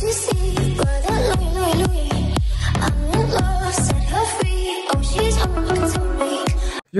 Yo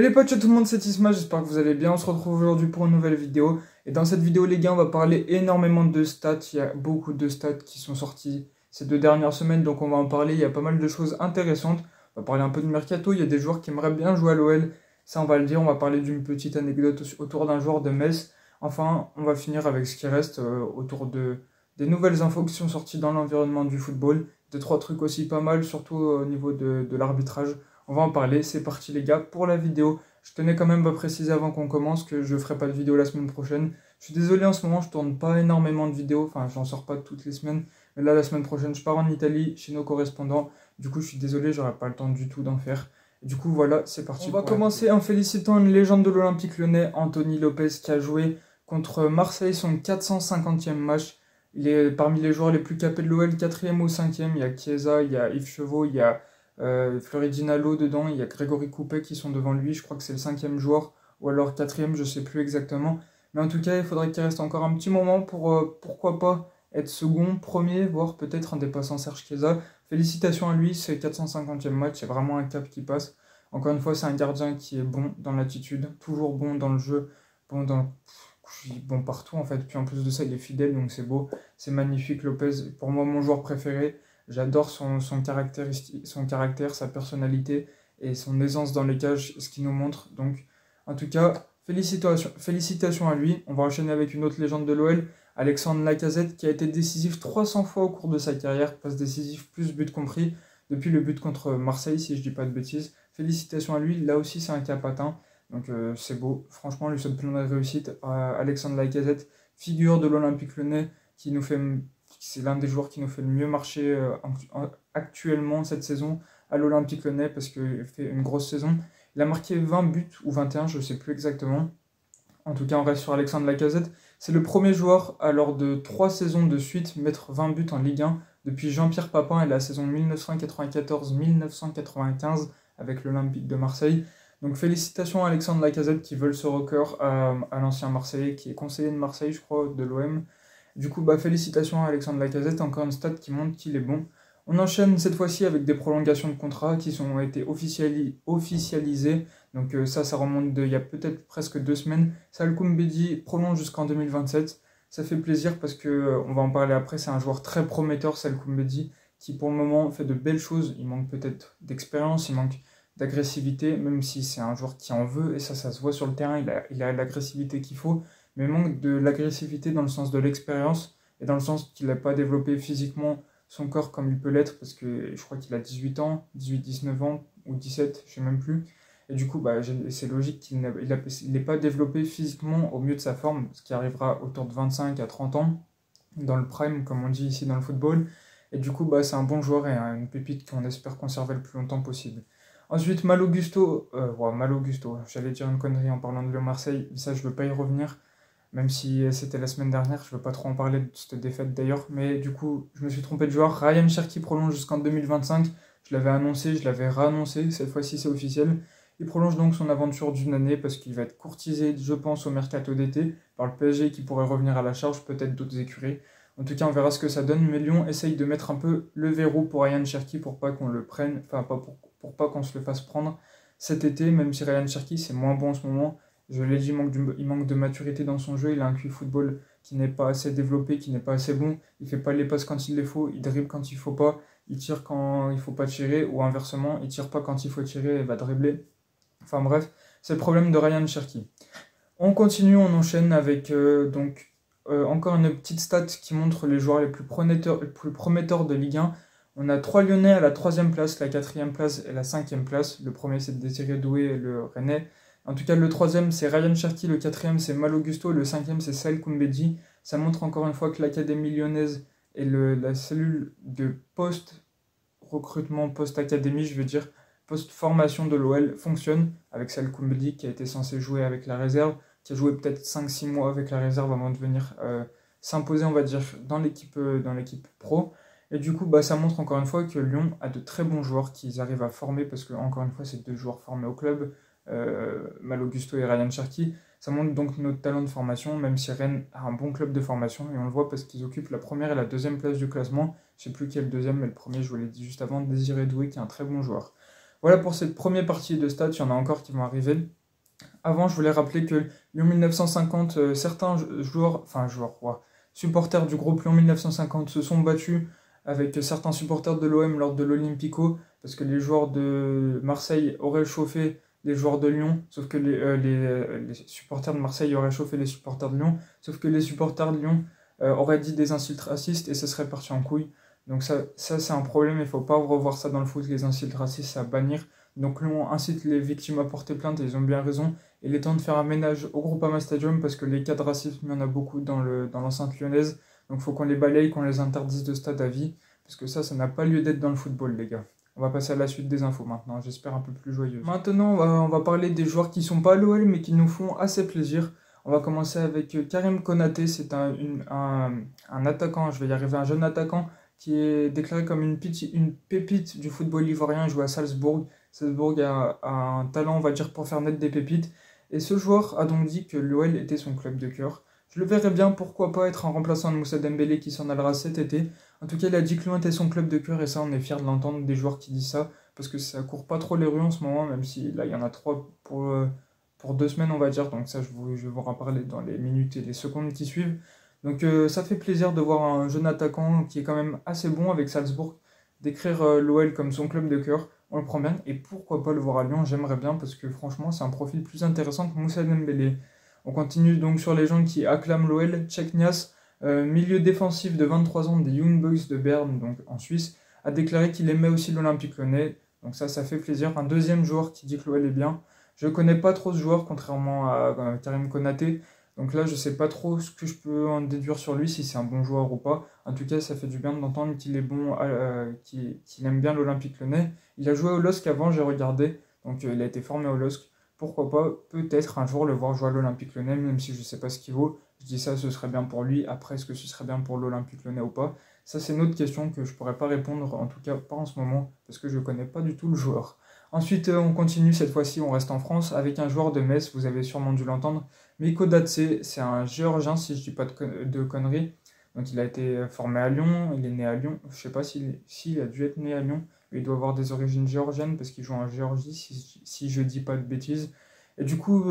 les potes, ciao tout le monde, c'est Isma, j'espère que vous allez bien. On se retrouve aujourd'hui pour une nouvelle vidéo. Et dans cette vidéo les gars, on va parler énormément de stats. Il y a beaucoup de stats qui sont sortis ces 2 dernières semaines, donc on va en parler. Il y a pas mal de choses intéressantes. On va parler un peu de mercato, il y a des joueurs qui aimeraient bien jouer à l'OL. Ça on va le dire, on va parler d'une petite anecdote autour d'un joueur de Metz. Enfin, on va finir avec ce qui reste autour des nouvelles infos qui sont sorties dans l'environnement du football. 2-3 trucs aussi pas mal, surtout au niveau de l'arbitrage. On va en parler, c'est parti les gars pour la vidéo. Je tenais quand même à préciser avant qu'on commence que je ne ferai pas de vidéo la semaine prochaine. Je suis désolé en ce moment, je tourne pas énormément de vidéos, enfin j'en sors pas toutes les semaines. Mais là la semaine prochaine je pars en Italie chez nos correspondants. Du coup je suis désolé, j'aurai pas le temps du tout d'en faire. Et du coup voilà, c'est parti. On va commencer en félicitant une légende de l'Olympique Lyonnais, Anthony Lopez, qui a joué contre Marseille son 450e match. Il est parmi les joueurs les plus capés de l'OL, 4e ou 5e. Il y a Chiesa, il y a Yves Chevaux, il y a Floridinalo dedans, il y a Grégory Coupet qui sont devant lui, je crois que c'est le 5e joueur, ou alors 4e, je sais plus exactement. Mais en tout cas, il faudrait qu'il reste encore un petit moment pour, pourquoi pas, être second, premier, voire peut-être en dépassant Serge Chiesa. Félicitations à lui, c'est 450e match, c'est vraiment un cap qui passe. Encore une fois, c'est un gardien qui est bon dans l'attitude, toujours bon dans le jeu, bon partout en fait. Puis en plus de ça, il est fidèle, donc c'est beau, c'est magnifique. Lopez, pour moi, mon joueur préféré. J'adore son caractère, sa personnalité et son aisance dans les cages, ce qu'il nous montre. Donc, en tout cas, félicitations à lui. On va enchaîner avec une autre légende de l'OL, Alexandre Lacazette, qui a été décisif 300 fois au cours de sa carrière, passe décisif plus but compris, depuis le but contre Marseille, si je dis pas de bêtises. Félicitations à lui, là aussi c'est un cap atteint. Donc c'est beau, franchement, lui souhaite plein de réussite. Alexandre Lacazette, figure de l'Olympique Lyonnais, qui nous fait... C'est l'un des joueurs qui nous fait le mieux marcher actuellement cette saison à l'Olympique Lyonnais parce qu'il fait une grosse saison. Il a marqué 20 buts ou 21, je ne sais plus exactement. En tout cas, on reste sur Alexandre Lacazette. C'est le premier joueur à lors de 3 saisons de suite mettre 20 buts en Ligue 1 depuis Jean-Pierre Papin et la saison 1994-1995 avec l'Olympique de Marseille. Donc félicitations à Alexandre Lacazette qui vole ce record à l'ancien Marseillais, qui est conseiller de Marseille, je crois, de l'OM. Du coup, félicitations à Alexandre Lacazette, encore une stat qui montre qu'il est bon. On enchaîne cette fois-ci avec des prolongations de contrats qui ont été officialisées. Donc ça remonte il y a peut-être presque 2 semaines. Salkoum Bedi prolonge jusqu'en 2027. Ça fait plaisir parce que, on va en parler après, c'est un joueur très prometteur, Salkoum Bedi, qui pour le moment fait de belles choses. Il manque peut-être d'expérience, il manque d'agressivité, même si c'est un joueur qui en veut, et ça se voit sur le terrain, il a l'agressivité qu'il faut. Mais manque de l'agressivité dans le sens de l'expérience et dans le sens qu'il n'a pas développé physiquement son corps comme il peut l'être parce que je crois qu'il a 18 ans, 18-19 ans ou 17, je ne sais même plus. Et du coup, c'est logique qu'il n'ait pas développé physiquement au mieux de sa forme, ce qui arrivera autour de 25 à 30 ans, dans le prime, comme on dit ici dans le football. Et du coup, c'est un bon joueur et une pépite qu'on espère conserver le plus longtemps possible. Ensuite, Malo Gusto, j'allais dire une connerie en parlant de Le Marseille, ça je ne veux pas y revenir. Même si c'était la semaine dernière, je ne veux pas trop en parler de cette défaite d'ailleurs, mais du coup, je me suis trompé de joueur. Ryan Cherki prolonge jusqu'en 2025, je l'avais annoncé, je l'avais réannoncé, cette fois-ci c'est officiel. Il prolonge donc son aventure d'une année parce qu'il va être courtisé, je pense, au mercato d'été, par le PSG qui pourrait revenir à la charge, peut-être d'autres écuries. En tout cas, on verra ce que ça donne, mais Lyon essaye de mettre un peu le verrou pour Ryan Cherki pour pas qu'on le prenne, enfin pour pas qu'on se le fasse prendre cet été, même si Ryan Cherki c'est moins bon en ce moment. Je l'ai dit, il manque de maturité dans son jeu, il a un QI football qui n'est pas assez développé, qui n'est pas assez bon, il fait pas les passes quand il les faut, il dribble quand il faut pas, il tire quand il faut pas tirer, ou inversement, il tire pas quand il faut tirer et va dribbler. Enfin bref, c'est le problème de Ryan Cherki. On continue, on enchaîne avec encore une petite stat qui montre les joueurs les plus prometteurs de Ligue 1. On a 3 Lyonnais à la 3e place, la 4e place et la 5e place. Le premier c'est Désiré Doué, le Rennais. En tout cas, le 3e, c'est Ryan Cherki, le 4e, c'est Malo Gusto, le 5e, c'est Salkoum Bedi. Ça montre encore une fois que l'Académie lyonnaise et la cellule de post-recrutement, post-académie, je veux dire, post-formation de l'OL fonctionne avec Salkoum Bedi qui a été censé jouer avec la réserve, qui a joué peut-être 5-6 mois avec la réserve avant de venir s'imposer, on va dire, dans l'équipe pro. Et du coup, ça montre encore une fois que Lyon a de très bons joueurs qu'ils arrivent à former parce que, encore une fois, c'est 2 joueurs formés au club. Malo Gusto et Ryan Cherki. Ça montre donc notre talent de formation, même si Rennes a un bon club de formation, et on le voit parce qu'ils occupent la première et la deuxième place du classement. Je sais plus qui est le deuxième, mais le premier, je vous l'ai dit juste avant, Désiré Doué, qui est un très bon joueur. Voilà pour cette première partie de stats, il y en a encore qui vont arriver. Avant, je voulais rappeler que Lyon 1950, certains supporters du groupe Lyon 1950 se sont battus avec certains supporters de l'OM lors de l'Olympico, parce que les joueurs de Marseille auraient chauffé les joueurs de Lyon, sauf que les supporters de Marseille auraient chauffé les supporters de Lyon, sauf que les supporters de Lyon auraient dit des insultes racistes et ça serait parti en couille. Donc ça c'est un problème, il ne faut pas revoir ça dans le foot, les insultes racistes, c'est à bannir. Donc Lyon incite les victimes à porter plainte et ils ont bien raison. Il est temps de faire un ménage au Groupama Stadium parce que les cas de racisme, il y en a beaucoup dans l'enceinte lyonnaise. Donc il faut qu'on les balaye, qu'on les interdise de stade à vie. Parce que ça n'a pas lieu d'être dans le football, les gars. On va passer à la suite des infos maintenant, j'espère un peu plus joyeuse. Maintenant, on va parler des joueurs qui sont pas à l'OL mais qui nous font assez plaisir. On va commencer avec Karim Konaté, c'est un attaquant, je vais y arriver, un jeune attaquant qui est déclaré comme une pépite du football ivoirien. Il joue à Salzbourg. Salzbourg a un talent, on va dire, pour faire naître des pépites. Et ce joueur a donc dit que l'OL était son club de cœur. Je le verrais bien, pourquoi pas, être un remplaçant de Moussa Dembélé qui s'en allera cet été. En tout cas, il a dit que Lyon était son club de cœur et ça, on est fiers de l'entendre, des joueurs qui disent ça. Parce que ça court pas trop les rues en ce moment, même si là, il y en a 3 pour 2 semaines, on va dire. Donc ça, je vais vous en parler dans les minutes et les secondes qui suivent. Donc ça fait plaisir de voir un jeune attaquant qui est quand même assez bon avec Salzbourg décrire l'OL comme son club de cœur. On le prend bien et pourquoi pas le voir à Lyon, j'aimerais bien parce que franchement c'est un profil plus intéressant que Moussa Dembélé. On continue donc sur les gens qui acclament l'OL. Cheick Niasse, milieu défensif de 23 ans des Young Boys de Berne, donc en Suisse, a déclaré qu'il aimait aussi l'Olympique Lyonnais. Donc ça fait plaisir. Un deuxième joueur qui dit que l'OL est bien. Je connais pas trop ce joueur contrairement à Karim Konaté. Donc là, je sais pas trop ce que je peux en déduire sur lui, si c'est un bon joueur ou pas. En tout cas, ça fait du bien d'entendre qu'il est bon, qu'il aime bien l'Olympique Lyonnais. Il a joué au LOSC avant, j'ai regardé. Donc il a été formé au LOSC. Pourquoi pas, peut-être un jour le voir jouer à l'Olympique Lyonnais, même si je sais pas ce qu'il vaut. Je dis ça, ce serait bien pour lui. Après, est-ce que ce serait bien pour l'Olympique Lyonnais ou pas? Ça, c'est une autre question que je pourrais pas répondre, en tout cas pas en ce moment, parce que je connais pas du tout le joueur. Ensuite, on continue, cette fois-ci, on reste en France, avec un joueur de Metz, vous avez sûrement dû l'entendre. Miko Datse, c'est un Géorgien, si je dis pas de conneries. Donc il a été formé à Lyon, il est né à Lyon. Je sais pas s'il a dû être né à Lyon, mais il doit avoir des origines géorgiennes parce qu'il joue en Géorgie, si je dis pas de bêtises. Et du coup,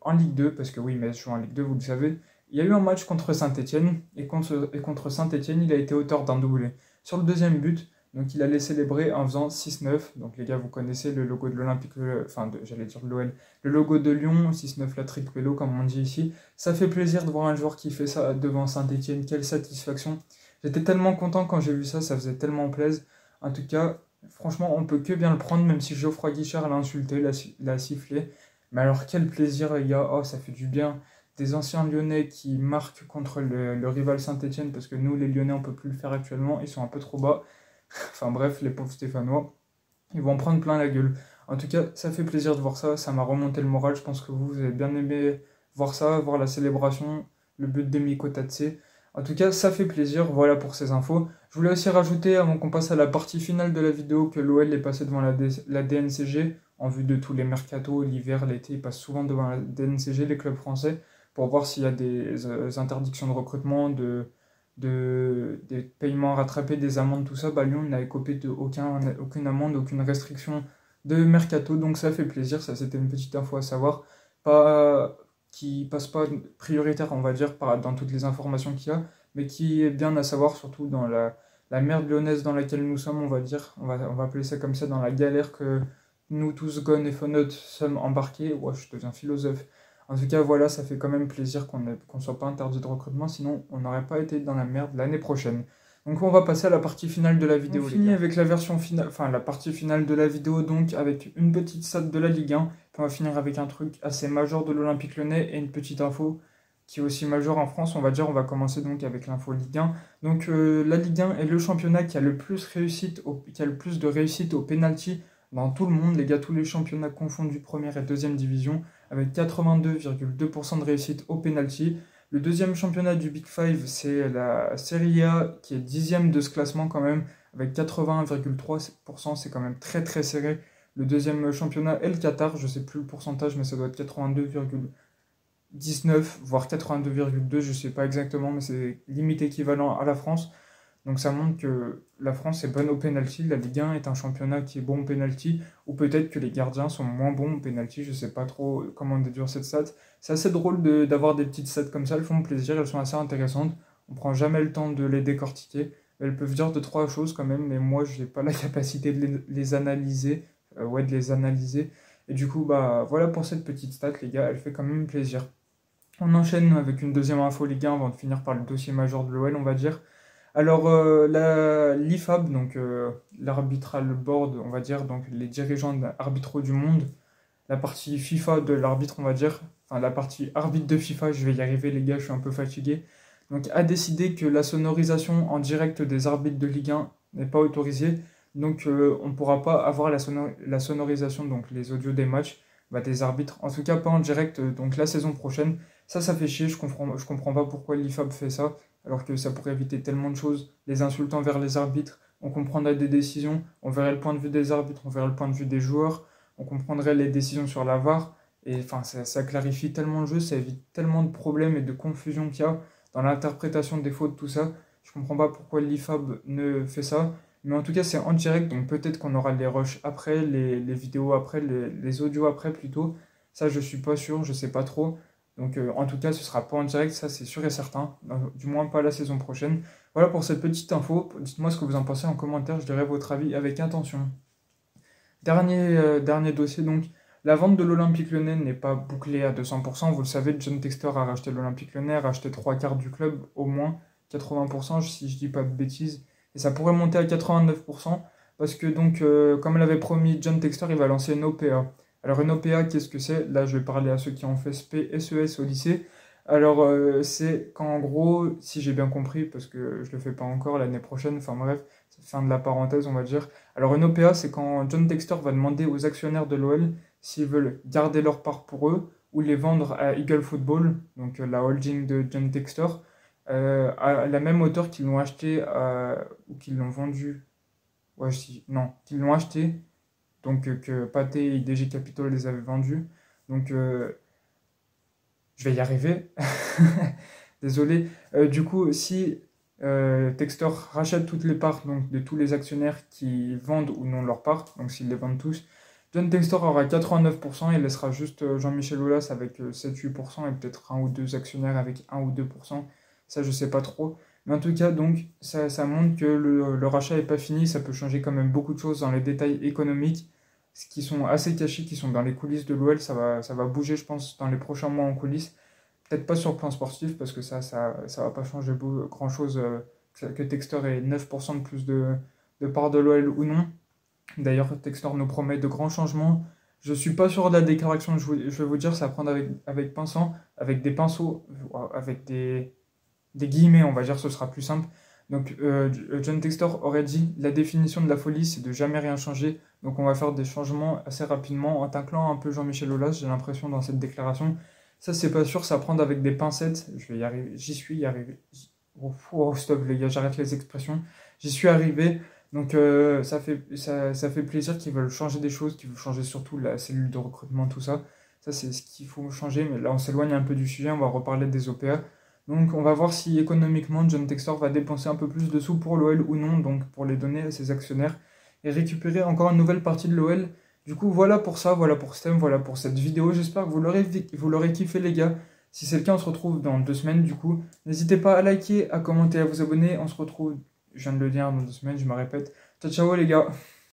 en Ligue 2, parce que oui, Metz joue en Ligue 2, vous le savez, il y a eu un match contre Saint-Etienne, et contre Saint-Etienne, il a été auteur d'un doublé. Sur le deuxième but, donc il allait célébrer en faisant 6-9. Donc les gars, vous connaissez le logo de l'Olympique, j'allais dire de l'OL, le logo de Lyon, 6-9 la triple vélo comme on dit ici. Ça fait plaisir de voir un joueur qui fait ça devant Saint-Etienne, quelle satisfaction. J'étais tellement content quand j'ai vu ça, ça faisait tellement plaisir. En tout cas, franchement, on peut que bien le prendre, même si Geoffroy Guichard l'a insulté, l'a sifflé. Mais alors quel plaisir les gars, oh ça fait du bien. Des anciens Lyonnais qui marquent contre le rival Saint-Etienne, parce que nous les Lyonnais on peut plus le faire actuellement, ils sont un peu trop bas. Enfin bref, les pauvres Stéphanois, ils vont en prendre plein la gueule. En tout cas, ça fait plaisir de voir ça m'a remonté le moral. Je pense que vous avez bien aimé voir ça, voir la célébration, le but de Miko Datse. En tout cas, ça fait plaisir, voilà pour ces infos. Je voulais aussi rajouter, avant qu'on passe à la partie finale de la vidéo, que l'OL est passé devant la DNCG, en vue de tous les mercatos, l'hiver, l'été, ils passent souvent devant la DNCG, les clubs français, pour voir s'il y a des interdictions de recrutement, des paiements rattrapés, des amendes, tout ça. Lyon n'a écopé de aucune amende, aucune restriction de mercato, donc ça fait plaisir, ça c'était une petite info à savoir, qui passe pas prioritaire on va dire dans toutes les informations qu'il y a, mais qui est bien à savoir, surtout dans la merde lyonnaise dans laquelle nous sommes, on va dire, on va appeler ça comme ça, dans la galère que nous tous, Gon et Fonod, sommes embarqués. Ouais, je deviens philosophe. En tout cas, voilà, ça fait quand même plaisir qu'on ne soit pas interdit de recrutement, sinon on n'aurait pas été dans la merde l'année prochaine. Donc on va passer à la partie finale de la vidéo. On finit avec la version finale, la partie finale de la vidéo, donc avec une petite stat de la Ligue 1. Puis on va finir avec un truc assez majeur de l'Olympique Lyonnais et une petite info qui est aussi majeure en France, on va dire. On va commencer donc avec l'info Ligue 1. Donc la Ligue 1 est le championnat qui a le plus de réussite au penalty dans tout le monde, les gars, tous les championnats confondus, première et deuxième division, avec 82,2% de réussite au penalty. Le deuxième championnat du Big Five, c'est la Serie A, qui est 10e de ce classement quand même, avec 81,3%, c'est quand même très très serré. Le deuxième championnat est le Qatar, je ne sais plus le pourcentage, mais ça doit être 82, 19, voire 82,2, je sais pas exactement, mais c'est limite équivalent à la France. Donc ça montre que la France est bonne au penalty, la Ligue 1 est un championnat qui est bon au penalty, ou peut-être que les gardiens sont moins bons au penalty, je sais pas trop comment déduire cette stat. C'est assez drôle d'avoir des petites stats comme ça, elles font plaisir, elles sont assez intéressantes, on prend jamais le temps de les décortiquer. Elles peuvent dire deux, trois choses quand même, mais moi je n'ai pas la capacité de les analyser, ouais, de les analyser. Et du coup, bah voilà pour cette petite stat, les gars, elle fait quand même plaisir. On enchaîne avec une deuxième info Ligue 1 avant de finir par le dossier majeur de l'OL, on va dire. Alors, l'IFAB, donc l'Arbitral Board, on va dire, donc les dirigeants arbitraux du monde, la partie FIFA de l'arbitre, on va dire, enfin la partie arbitre de FIFA, je vais y arriver les gars, je suis un peu fatigué, donc a décidé que la sonorisation en direct des arbitres de Ligue 1 n'est pas autorisée, donc on ne pourra pas avoir la sonorisation, donc les audios des matchs, bah, des arbitres, en tout cas pas en direct, donc la saison prochaine. Ça fait chier, je comprends pas pourquoi l'IFAB fait ça, alors que ça pourrait éviter tellement de choses, les insultes envers les arbitres, on comprendrait des décisions, on verrait le point de vue des arbitres, on verrait le point de vue des joueurs, on comprendrait les décisions sur la VAR, et enfin ça clarifie tellement le jeu, ça évite tellement de problèmes et de confusion qu'il y a dans l'interprétation des fautes, tout ça. Je comprends pas pourquoi l'IFAB ne fait ça, mais en tout cas c'est en direct, donc peut-être qu'on aura les rushs après, les vidéos après, les audios après plutôt. Ça je suis pas sûr, je sais pas trop. Donc en tout cas ce sera pas en direct, ça c'est sûr et certain, du moins pas la saison prochaine. Voilà pour cette petite info, dites-moi ce que vous en pensez en commentaire, je dirai votre avis avec intention. Dernier dossier donc, la vente de l'Olympique Lyonnais n'est pas bouclée à 200%. Vous le savez, John Textor a racheté l'Olympique Lyonnais, a racheté 3 quarts du club, au moins 80%, si je dis pas de bêtises. Et ça pourrait monter à 89%, parce que donc, comme l'avait promis John Textor, il va lancer une OPA. Alors une OPA, qu'est-ce que c'est? Là, je vais parler à ceux qui ont fait SP, SES au lycée. Alors, c'est qu'en gros, si j'ai bien compris, parce que je le fais pas encore l'année prochaine, enfin bref, c'est fin de la parenthèse, on va dire. Alors une OPA, c'est quand John Textor va demander aux actionnaires de l'OL s'ils veulent garder leur part pour eux ou les vendre à Eagle Football, donc la holding de John Textor, à la même hauteur qu'ils l'ont acheté ou qu'ils l'ont vendu. Ouais, si, non, qu'ils l'ont acheté, donc que Pathé et IDG Capital les avaient vendus. Donc je vais y arriver. Désolé. Du coup, si Textor rachète toutes les parts donc, de tous les actionnaires qui vendent ou non leurs parts, donc s'ils les vendent tous, John Textor aura 89%, il laissera juste Jean-Michel Aulas avec 7-8% et peut-être un ou deux actionnaires avec 1 ou 2%. Ça, je sais pas trop. Mais en tout cas, donc, ça montre que le rachat n'est pas fini. Ça peut changer quand même beaucoup de choses dans les détails économiques, ce qui sont assez cachés, qui sont dans les coulisses de l'OL. Ça va bouger, je pense, dans les prochains mois en coulisses. Peut-être pas sur le plan sportif, parce que ça va pas changer grand-chose que Textor ait 9% de plus de part de l'OL ou non. D'ailleurs, Textor nous promet de grands changements. Je suis pas sûr de la déclaration, je vais vous dire, c'est à prendre avec pinceau, avec des pinceaux, avec des guillemets, on va dire, ce sera plus simple. Donc, John Textor aurait dit la définition de la folie, c'est de jamais rien changer. Donc, on va faire des changements assez rapidement en taclant un peu Jean-Michel Aulas, j'ai l'impression, dans cette déclaration. Ça, c'est pas sûr, c'est à prendre avec des pincettes. Je vais y arriver, j'y suis arrivé. Oh, stop, les gars, j'arrête les expressions. J'y suis arrivé. Donc, ça fait plaisir qu'ils veulent changer des choses, qu'ils veulent changer surtout la cellule de recrutement, tout ça. Ça, c'est ce qu'il faut changer. Mais là, on s'éloigne un peu du sujet, on va reparler des OPA. Donc on va voir si économiquement John Textor va dépenser un peu plus de sous pour l'OL ou non, donc pour les donner à ses actionnaires et récupérer encore une nouvelle partie de l'OL. Du coup voilà pour ça, voilà pour ce thème, voilà pour cette vidéo. J'espère que vous l'aurez kiffé les gars. Si c'est le cas, on se retrouve dans 2 semaines du coup. N'hésitez pas à liker, à commenter, à vous abonner. On se retrouve, je viens de le dire, dans 2 semaines, je me répète. Ciao ciao les gars.